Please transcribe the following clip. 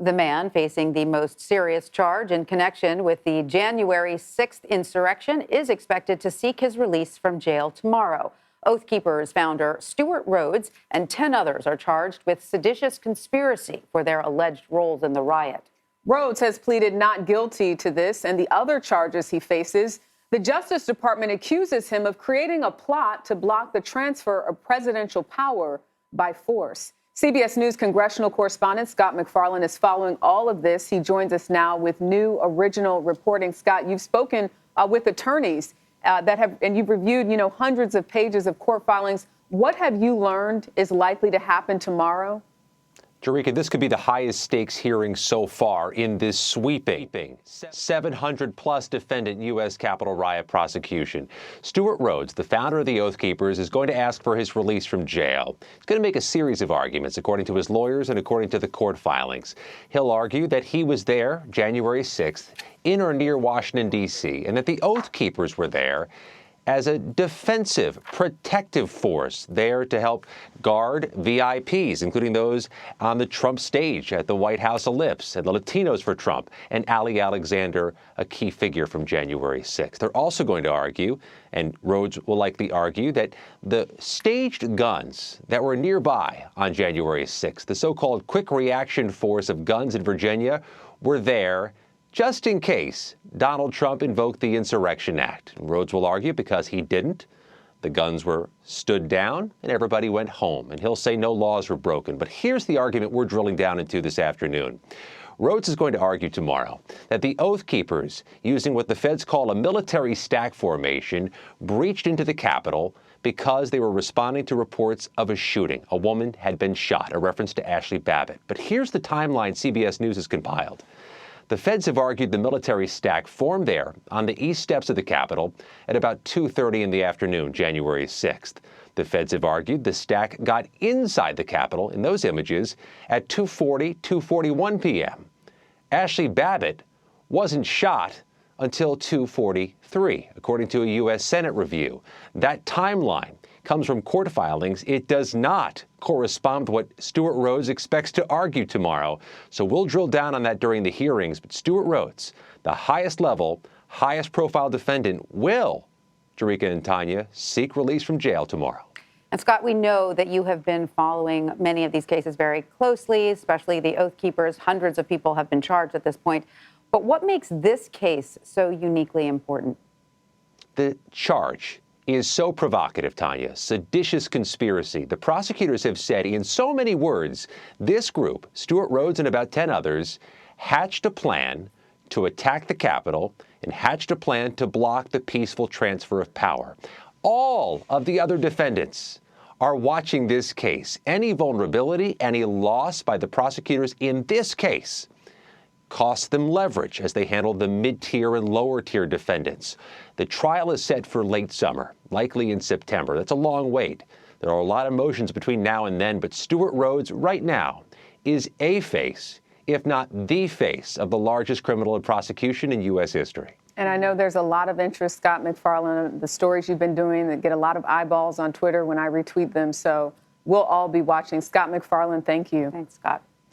The man facing the most serious charge in connection with the January 6th insurrection is expected to seek his release from jail tomorrow. Oath Keepers founder Stewart Rhodes and 10 others are charged with seditious conspiracy for their alleged roles in the riot. Rhodes has pleaded not guilty to this and the other charges he faces. The Justice Department accuses him of creating a plot to block the transfer of presidential power by force. CBS News congressional correspondent Scott MacFarlane is following all of this. He joins us now with new original reporting. Scott, you've spoken with attorneys and you've reviewed, hundreds of pages of court filings. What have you learned is likely to happen tomorrow? Jericka, this could be the highest stakes hearing so far in this sweeping 700-plus defendant U.S. Capitol riot prosecution. Stewart Rhodes, the founder of the Oath Keepers, is going to ask for his release from jail. He's going to make a series of arguments, according to his lawyers and according to the court filings. He'll argue that he was there January 6th in or near Washington, D.C., and that the Oath Keepers were there as a defensive, protective force there to help guard VIPs, including those on the Trump stage at the White House Ellipse, and the Latinos for Trump, and Ali Alexander, a key figure from January 6th. They're also going to argue, and Rhodes will likely argue, that the staged guns that were nearby on January 6th, the so-called quick reaction force of guns in Virginia, were there just in case Donald Trump invoked the Insurrection Act. Rhodes will argue because he didn't. The guns were stood down and everybody went home. And he'll say no laws were broken. But here's the argument we're drilling down into this afternoon. Rhodes is going to argue tomorrow that the Oath Keepers, using what the feds call a military stack formation, breached into the Capitol because they were responding to reports of a shooting. A woman had been shot, a reference to Ashley Babbitt. But here's the timeline CBS News has compiled. The feds have argued the military stack formed there on the east steps of the Capitol at about 2:30 in the afternoon, January 6th. The feds have argued the stack got inside the Capitol in those images at 2:40, 2:41 p.m. Ashley Babbitt wasn't shot until 2:43, according to a U.S. Senate review. That timeline comes from court filings. It does not correspond with what Stewart Rhodes expects to argue tomorrow. So we'll drill down on that during the hearings. But Stewart Rhodes, the highest level, highest profile defendant, will, Jericka and Tanya, seek release from jail tomorrow. And Scott, we know that you have been following many of these cases very closely, especially the Oath Keepers. Hundreds of people have been charged at this point. But what makes this case so uniquely important? The charge is so provocative, Tanya. Seditious conspiracy. The prosecutors have said in so many words, this group, Stewart Rhodes and about 10 others, hatched a plan to attack the Capitol and hatched a plan to block the peaceful transfer of power. All of the other defendants are watching this case. Any vulnerability, any loss by the prosecutors in this case cost them leverage as they handle the mid-tier and lower-tier defendants. The trial is set for late summer, likely in September. That's a long wait. There are a lot of motions between now and then, but Stewart Rhodes right now is a face, if not the face, of the largest criminal prosecution in U.S. history. And I know there's a lot of interest, Scott MacFarlane, the stories you've been doing that get a lot of eyeballs on Twitter when I retweet them. So we'll all be watching. Scott MacFarlane, thank you. Thanks, Scott.